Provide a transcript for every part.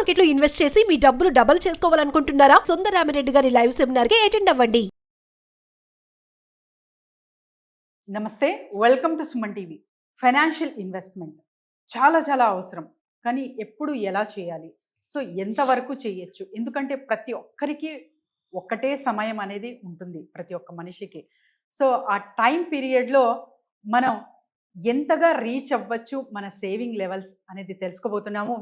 Market లో invest చేసి మీ డబ్బులు డబుల్ చేసుకోవాలనుకుంటున్నారా? సుందరరామిరెడ్డి గారి లైవ్ సెమినార్ కి అటెండ్ అవ్వండి. నమస్తే, welcome to Suman TV. Financial investment చాలా చాలా అవసరం, కానీ ఎప్పుడు ఎలా చేయాలి, సో ఎంతవరకు చేయొచ్చు? ఎందుకంటే ప్రతి ఒక్కరికి ఒక్కటే సమయం అనేది ఉంటుంది, ప్రతి ఒక్క మనిషికి. సో ఆ టైం పీరియడ్లో మనం ఎంతగా రీచ్ అవ్వచ్చు మన సేవింగ్ లెవెల్స్ అనేది తెలుసుకోబోతున్నాము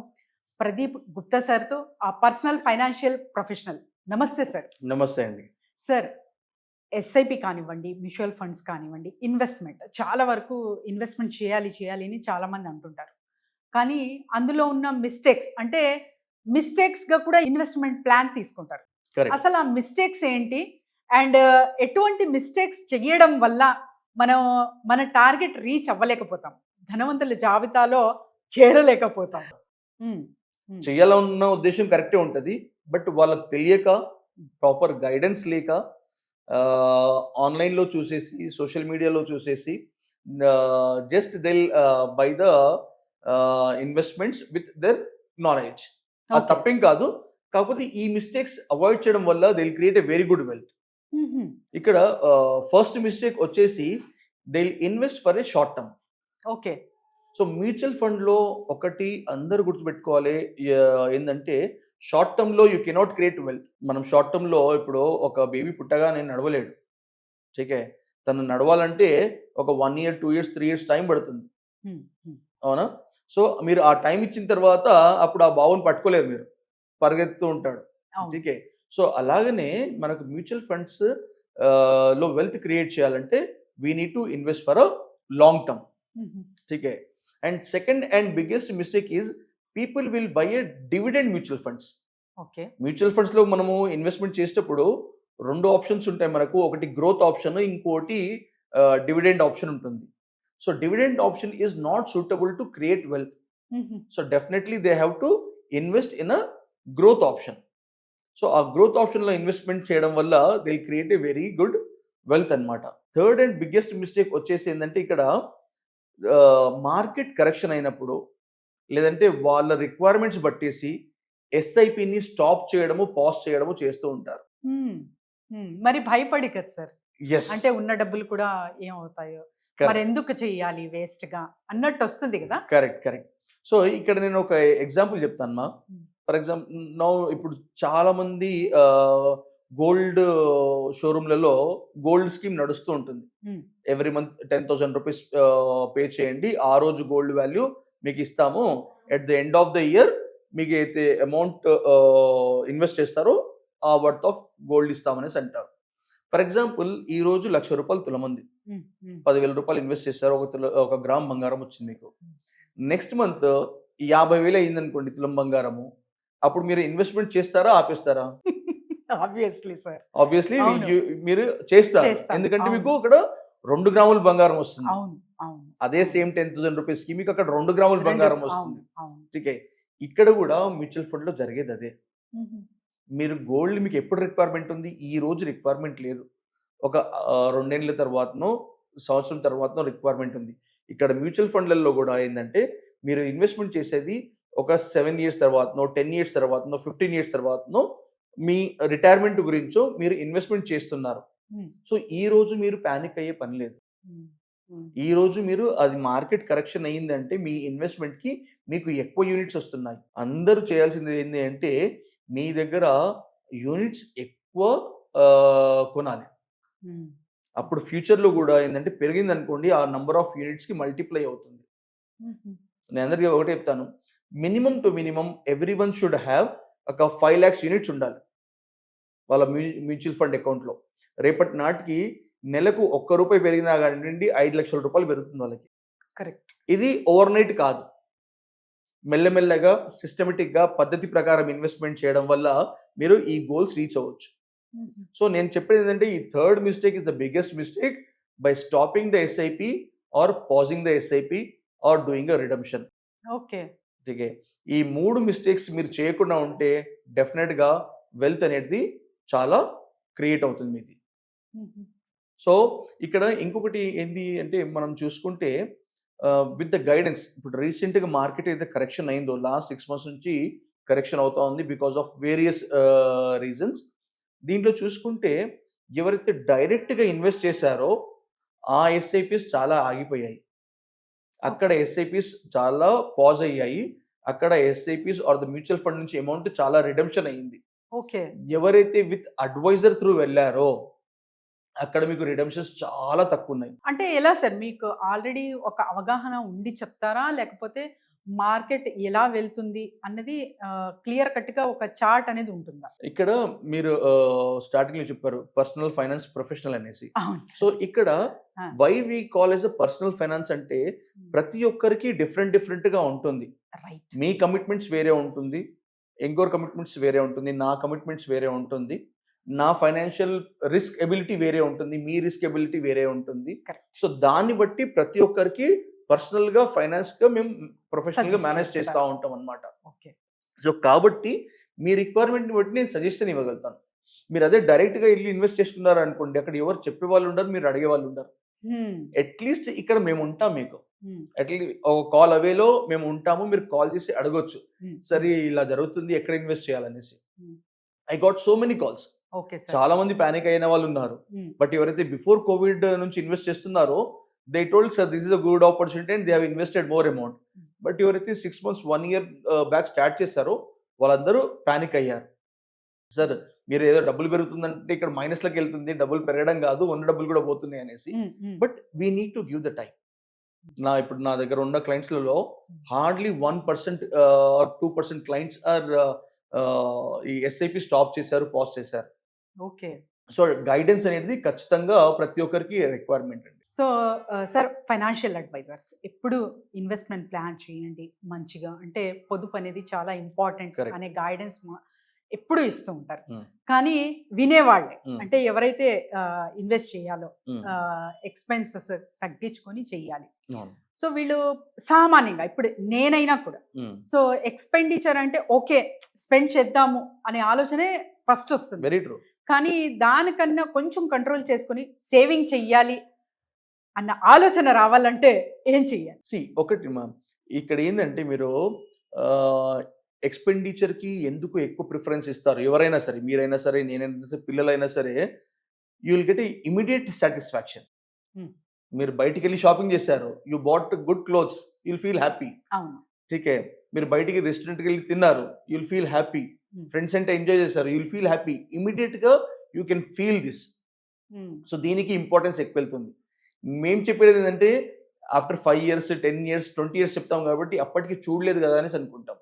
ప్రదీప్ గుప్తా సార్తో, ఆ పర్సనల్ ఫైనాన్షియల్ ప్రొఫెషనల్. నమస్తే సార్. నమస్తే అండి. సార్, ఎస్ఐపి కానివ్వండి, మ్యూచువల్ ఫండ్స్ కానివ్వండి, ఇన్వెస్ట్మెంట్ చాలా వరకు ఇన్వెస్ట్మెంట్ చేయాలి అని చాలామంది అంటుంటారు. కానీ అందులో ఉన్న మిస్టేక్స్, అంటే మిస్టేక్స్గా కూడా ఇన్వెస్ట్మెంట్ ప్లాన్ తీసుకుంటారు. అసలు ఆ మిస్టేక్స్ ఏంటి, అండ్ ఎటువంటి మిస్టేక్స్ చేయడం వల్ల మనం మన టార్గెట్ రీచ్ అవ్వలేకపోతాం, ధనవంతుల జాబితాలో చేరలేకపోతాం? చేయాలన్న ఉద్దేశం కరెక్టే ఉంటుంది, బట్ వాళ్ళకి తెలియక, ప్రాపర్ గైడెన్స్ లేక, ఆన్లైన్లో చూసేసి, సోషల్ మీడియాలో చూసేసి just deal by the investments with their knowledge. అది తప్పేం కాదు, కాకపోతే ఈ మిస్టేక్స్ అవాయిడ్ చేయడం వల్ల they will create a very good wealth. ఇక్కడ ఫస్ట్ మిస్టేక్ వచ్చేసి they will invest for a short term. Okay. So mutual ఫండ్లో ఒకటి అందరు గుర్తుపెట్టుకోవాలి ఏంటంటే, షార్ట్ టర్మ్లో యూ కెనాట్ క్రియేట్ వెల్త్. మనం షార్ట్ టర్మ్లో ఇప్పుడు ఒక బేబీ పుట్టగా నేను నడవలేడు, ఓకే, తను నడవాలంటే ఒక 1 year 2 years 3 years టైం పడుతుంది, అవునా? సో మీరు ఆ టైం ఇచ్చిన తర్వాత అప్పుడు ఆ బాబుని పట్టుకోలేరు, మీరు పరిగెత్తు ఉంటాడు, ఓకే. సో అలాగనే మనకు మ్యూచువల్ ఫండ్స్ లో వెల్త్ క్రియేట్ చేయాలంటే we need to invest for a long term, okay. And second and biggest mistake is people will buy A dividend mutual funds. Okay. Mutual ఫండ్స్లో మనము ఇన్వెస్ట్మెంట్ చేసేటప్పుడు 2 options ఉంటాయి మనకు. ఒకటి గ్రోత్ ఆప్షన్, ఇంకోటి dividend option ఉంటుంది. So dividend option is not suitable to create wealth. So definitely they have to invest in a growth option. So ఆ growth ఆప్షన్లో ఇన్వెస్ట్మెంట్ చేయడం వల్ల they will create a very good wealth అనమాట. Third and biggest mistake వచ్చేసి ఏంటంటే, ఇక్కడ market correction అయినప్పుడు, లేదంటే వాళ్ళ రిక్వైర్మెంట్స్ బట్టేసి ఎస్ఐపిని స్టాప్ చేయడము, పాజ్ చేయడము చేస్తూ ఉంటారు. మరి భయపడి కదా సార్, Yes. అంటే ఉన్న డబ్బులు కూడా ఏమవుతాయో, మరి ఎందుకు చెయ్యాలి వేస్ట్ గా అన్నట్టు వస్తుంది కదా. కరెక్ట్. సో ఇక్కడ నేను ఒక ఎగ్జాంపుల్ చెప్తాను మా. ఫర్ ఎగ్జాంపుల్ ఇప్పుడు చాలా మంది గోల్డ్ షోరూమ్లలో గోల్డ్ స్కీమ్ నడుస్తూ ఉంటుంది. ఎవ్రీ మంత్ 10,000 రూపీస్ పే చేయండి, ఆ రోజు గోల్డ్ వాల్యూ మీకు ఇస్తాము, at the end of the year మీకు అయితే అమౌంట్ ఇన్వెస్ట్ చేస్తారో ఆ వర్త్ ఆఫ్ గోల్డ్ ఇస్తామనేసి అంటారు. ఫర్ ఎగ్జాంపుల్ ఈ రోజు 1,00,000 రూపాయలు తులం ఉంది, 10,000 రూపాయలు ఇన్వెస్ట్ చేస్తారు, ఒక గ్రామ్ బంగారం వచ్చింది మీకు. నెక్స్ట్ మంత్ 50,000 అయింది అనుకోండి తులం బంగారము, అప్పుడు మీరు ఇన్వెస్ట్మెంట్ చేస్తారా, ఆపేస్తారా? ఆబ్వియస్లీ మీరు చేస్తారు, ఎందుకంటే మీకు అక్కడ 2 గ్రాముల బంగారం వస్తుంది. అదే సేమ్ 10,000 రూపీస్ కి మీకు అక్కడ 2 గ్రాముల బంగారం వస్తుంది, ఓకే. ఇక్కడ కూడా మ్యూచువల్ ఫండ్ లో జరిగేది అదే. మీరు గోల్డ్ మీకు ఎప్పుడు రిక్వైర్మెంట్ ఉంది, ఈ రోజు రిక్వైర్మెంట్ లేదు, ఒక 2 ఏళ్ల తర్వాతనో సంవత్సరం తర్వాతనో రిక్వైర్మెంట్ ఉంది. ఇక్కడ మ్యూచువల్ ఫండ్లలో కూడా ఏంటంటే, మీరు ఇన్వెస్ట్మెంట్ చేసేది ఒక 7 years తర్వాతనో, 10 years తర్వాతనో, 15 years తర్వాతనో మీ రిటైర్మెంట్ గురించో మీరు ఇన్వెస్ట్మెంట్ చేస్తున్నారు. సో ఈ రోజు మీరు ప్యానిక్ అయ్యే పని లేదు. ఈ రోజు మీరు అది మార్కెట్ కరెక్షన్ అయ్యిందంటే మీ ఇన్వెస్ట్మెంట్ కి మీకు ఎక్కువ యూనిట్స్ వస్తున్నాయి. అందరూ చేయాల్సింది ఏంటి అంటే, మీ దగ్గర యూనిట్స్ ఎక్కువ కొనాలి. అప్పుడు ఫ్యూచర్లో కూడా ఏంటంటే పెరిగింది అనుకోండి, ఆ నంబర్ ఆఫ్ యూనిట్స్కి మల్టిప్లై అవుతుంది. నేను అందరికీ ఒకటే చెప్తాను, minimum to minimum every one should have ఒక 5 lakhs యూనిట్స్ ఉండాలి వాళ్ళ మ్యూచువల్ ఫండ్ అకౌంట్లో. రేపటి నాటికి నెలకు ₹1 పెరిగినా కానీ 5 లక్షల రూపాయలు పెరుగుతుంది వాళ్ళకి. కరెక్ట్. ఇది ఓవర్ నైట్ కాదు, మెల్లమెల్లగా సిస్టమేటిక్గా పద్ధతి ప్రకారం ఇన్వెస్ట్మెంట్ చేయడం వల్ల మీరు ఈ గోల్స్ రీచ్ అవ్వచ్చు. సో నేను చెప్పేది ఏంటంటే, ఈ third mistake is the biggest mistake by stopping the SIP or pausing the SIP or doing a redemption. Okay. ఈ 3 మిస్టేక్స్ మీరు చేయకుండా ఉంటే డెఫినెట్గా వెల్త్ అనేది చాలా క్రియేట్ అవుతుంది మీది. సో ఇక్కడ ఇంకొకటి ఏంటి అంటే, మనం చూసుకుంటే విత్ ద గైడెన్స్, ఇప్పుడు రీసెంట్గా మార్కెట్ అయితే కరెక్షన్ అయిందో లాస్ట్ 6 months నుంచి కరెక్షన్ అవుతా ఉంది బికాస్ ఆఫ్ వేరియస్ రీజన్స్. దీంట్లో చూసుకుంటే ఎవరైతే డైరెక్ట్గా ఇన్వెస్ట్ చేశారో ఆ ఎస్ఐపిస్ చాలా ఆగిపోయాయి, అక్కడ ఎస్ఐపిస్ చాలా పాజ్ అయ్యాయి, అక్కడ SIPs or the mutual fund నుంచి అమౌంట్ చాలా రిడెంప్షన్ అయ్యింది. ఓకే. ఎవరైతే విత్ అడ్వైజర్ త్రూ వెళ్ళారో అక్కడ మీకు రిడెంప్షన్స్ చాలా తక్కువ ఉన్నాయి. అంటే ఎలా సార్, మీకు ఆల్రెడీ ఒక అవగాహన ఉండి చెప్తారా, లేకపోతే మార్కెట్ ఎలా వెళ్తుంది అన్నది క్లియర్ కట్గా ఒక చార్ట్ అనేది ఉంటుందా? ఇక్కడ మీరు స్టార్టింగ్ లో చెప్పారు పర్సనల్ ఫైనాన్స్ ప్రొఫెషనల్ అనేసి. అవును. సో ఇక్కడ why we call as a personal finance అంటే ప్రతి ఒక్కరికి డిఫరెంట్ గా ఉంటుంది. రైట్. మీ కమిట్మెంట్స్ వేరే ఉంటుంది, ఇంకోర్ కమిట్మెంట్స్ వేరే ఉంటుంది, నా కమిట్మెంట్స్ వేరే ఉంటుంది, నా ఫైనాన్షియల్ రిస్క్ ఎబిలిటీ వేరే ఉంటుంది, మీ రిస్క్ ఎబిలిటీ వేరే ఉంటుంది. సో దాన్ని బట్టి ప్రతి ఒక్కరికి పర్సనల్ గా ఫైనాన్స్ గా మేము ప్రొఫెషనల్ గా మేనేజ్ చేస్తూ ఉంటాం అనమాట. సో కాబట్టి మీ రిక్వైర్మెంట్ ని బట్టి నేను సజెషన్ ఇవ్వగలుగుతాను. మీరు అదే డైరెక్ట్ గా వెళ్ళి ఇన్వెస్ట్ చేసుకున్నారు అనుకోండి, అక్కడ ఎవరు చెప్పే వాళ్ళు ఉండరు, మీరు అడిగే వాళ్ళు ఉండరు. అట్లీస్ట్ ఇక్కడ మేము ఉంటాం, మీకు అట్లీస్ట్ ఒక కాల్ అవేలో మేము ఉంటాము, మీరు కాల్ చేసి అడగొచ్చు, సరే ఇలా జరుగుతుంది ఎక్కడ ఇన్వెస్ట్ చేయాలనేసి. I got so many calls. చాలా మంది పానిక్ అయిన వాళ్ళు ఉన్నారు, బట్ ఎవరైతే బిఫోర్ కోవిడ్ నుంచి ఇన్వెస్ట్ చేస్తున్నారో they told sir this is a good opportunity and they have invested more amount. But ఎవరైతే 6 months 1 year బ్యాక్ స్టార్ట్ చేస్తారో వాళ్ళందరూ పానిక్ అయ్యారు. సార్ మీరు ఏదో డబ్బులు పెరుగుతుందంటే ఇక్కడ మైనస్లోకి వెళ్తుంది, డబ్బులు పెరగడం కాదు, ఉన్న డబ్బులు కూడా పోతున్నాయి అనేసి. But we need to give the time. ఇప్పుడు నా దగ్గర ఉన్న క్లయింట్స్లలో హార్డ్లీ 1% 2% క్లయింట్స్ ఆర్ ఈ ఎస్ఐపి స్టాప్ చేశారు, పాజ్ చేశారు. ఓకే. సో గైడెన్స్ అనేది ఖచ్చితంగా ప్రతి ఒక్కరికి రిక్వైర్మెంట్ అండి. సో సార్, ఫైనాన్షియల్ అడ్వైజర్స్ ఎప్పుడు ఇన్వెస్ట్మెంట్ ప్లాన్ చేయండి మంచిగా, అంటే పొదుపు అనేది చాలా ఇంపార్టెంట్ అనే గైడెన్స్ ఎప్పుడు ఇస్తూ ఉంటారు. కానీ వినేవాళ్ళే, అంటే ఎవరైతే ఇన్వెస్ట్ చేయాలో ఎక్స్పెన్సెస్ తగ్గించుకొని చెయ్యాలి. సో వీళ్ళు సామాన్యంగా ఇప్పుడు నేనైనా కూడా సో ఎక్స్పెండిచర్ అంటే ఓకే స్పెండ్ చేద్దాము అనే ఆలోచనే ఫస్ట్ వస్తుంది. Very true. కానీ దానికన్నా కొంచెం కంట్రోల్ చేసుకుని సేవింగ్ చెయ్యాలి అన్న ఆలోచన రావాలంటే ఏం చెయ్యాలి? ఒకటి మ్యామ్, ఇక్కడ ఏంటంటే మీరు ఎక్స్పెండిచర్కి ఎందుకు ఎక్కువ ప్రిఫరెన్స్ ఇస్తారు ఎవరైనా సరే, మీరైనా సరే, నేనైనా సరే, పిల్లలైనా సరే, you will get immediate satisfaction. మీరు బయటికి వెళ్ళి షాపింగ్ చేశారు, you bought good clothes, you'll feel happy. ఠీకే. మీరు బయటికి రెస్టారెంట్కి వెళ్ళి తిన్నారు, యుల్ ఫీల్ హ్యాపీ. ఫ్రెండ్స్ అంటే ఎంజాయ్ చేశారు, యుల్ ఫీల్ హ్యాపీ. ఇమీడియట్గా you can feel this. So దీనికి ఇంపార్టెన్స్ ఎక్కువ వెళ్తుంది. మేము చెప్పేది ఏంటంటే ఆఫ్టర్ 5 years 10 years 20 years చెప్తాం కాబట్టి అప్పటికి చూడలేదు కదా అనేసి అనుకుంటాం.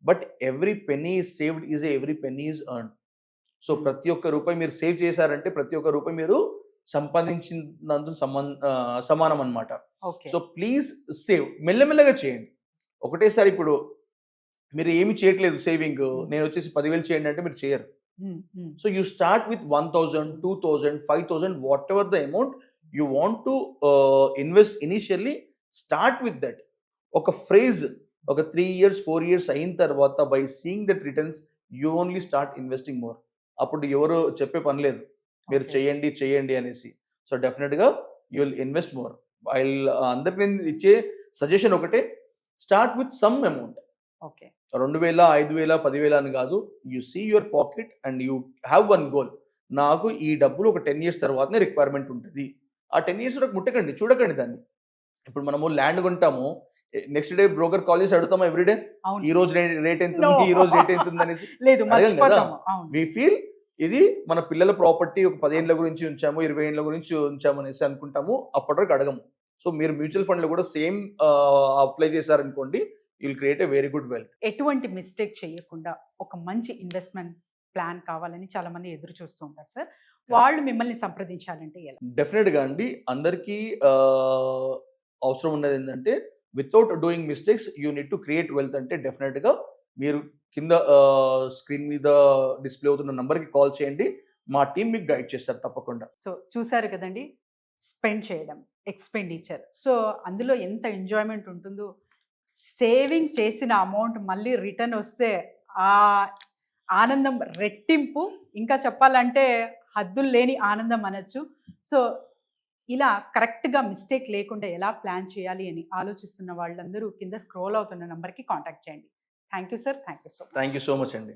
But every penny is saved is every penny is earn. So ప్రతి ఒక్క రూపాయి మీరు సేవ్ చేశారంటే ప్రతి ఒక్క రూపాయి మీరు సంపాదించినందుకు సమానం అనమాట. సో ప్లీజ్ సేవ్, మెల్లమెల్లగా చేయండి. ఒకటేసారి ఇప్పుడు మీరు ఏమి చేయట్లేదు సేవింగ్, నేను వచ్చేసి 10,000 చేయండి అంటే మీరు చేయరు. So you start with 1,000 2,000 5,000 what ever the amount you want to invest initially, start with that. ఒక phrase ఒక 3 years 4 years అయిన తర్వాత by seeing that returns you only start investing more. అప్పుడు ఎవరు చెప్పే పని లేదు, మీరు చేయండి అనేసి. సో డెఫినెట్గా యూ విల్ ఇన్వెస్ట్ మోర్. అందరికి నేను ఇచ్చే సజెషన్ ఒకటే, స్టార్ట్ విత్ సమ్ అమౌంట్. 2,000 5,000 10,000 అని కాదు. You see your pocket and you have one goal. నాకు ఈ డబ్బులు ఒక 10 years తర్వాతనే రిక్వైర్మెంట్ ఉంటుంది. ఆ 10 years వరకు ముట్టకండి, చూడకండి దాన్ని. ఇప్పుడు మనము ల్యాండ్ కొంటాము, నెక్స్ట్ డే బ్రోకర్ కాల్ చేసి అడుగుతాము ఎవ్రీడే ఈ రోజు రేట్ ఎంత ఉంది, ఈ రోజు రేట్ ఎంత ఉంది అనేసి. వి ఫీల్ ఇది మన పిల్లల ప్రాపర్టీ, ఒక 10 ఏళ్ళ గురించి ఉంచాము, 20 ఏళ్ళ గురించి ఉంచాము అనేసి అనుకుంటాము, అప్పటి వరకు అడగము. సో మీరు మ్యూచువల్ ఫండ్ లో కూడా సేమ్ అప్లై చేశారనుకోండి, you will create a very good wealth. ఎటువంటి మిస్టేక్ చేయకుండా ఒక మంచి ఇన్వెస్ట్మెంట్ ప్లాన్ కావాలని చాలా మంది ఎదురు చూస్తూ ఉంటారు సార్, వాళ్ళు మిమ్మల్ని సంప్రదించాలంటే ఎలా? డెఫినెట్గా అండి, అందరికీ అవసరం ఉన్నది ఏంటంటే without doing mistakes you need to create wealth. అంటే డెఫినెట్గా మీరు కింద స్క్రీన్ మీద డిస్ప్లే అవుతున్న నంబర్కి కాల్ చేయండి, మా టీం మీకు గైడ్ చేస్తారు తప్పకుండా. సో చూసారు కదండి, స్పెండ్ చేయడం, ఎక్స్పెండిచర్, సో అందులో ఎంత ఎంజాయ్మెంట్ ఉంటుందో. సేవింగ్ చేసిన అమౌంట్ మళ్ళీ రిటర్న్ వస్తే ఆ ఆనందం రెట్టింపు, ఇంకా చెప్పాలంటే హద్దులు లేని ఆనందం అనొచ్చు. సో ఇలా కరెక్ట్గా మిస్టేక్ లేకుండా ఎలా ప్లాన్ చేయాలి అని ఆలోచిస్తున్న వాళ్ళందరూ కింద స్క్రోల్ అవుతున్న నెంబర్కి కాంటాక్ట్ చేయండి. Thank you sir, thank you so much. Thank you so much అండి.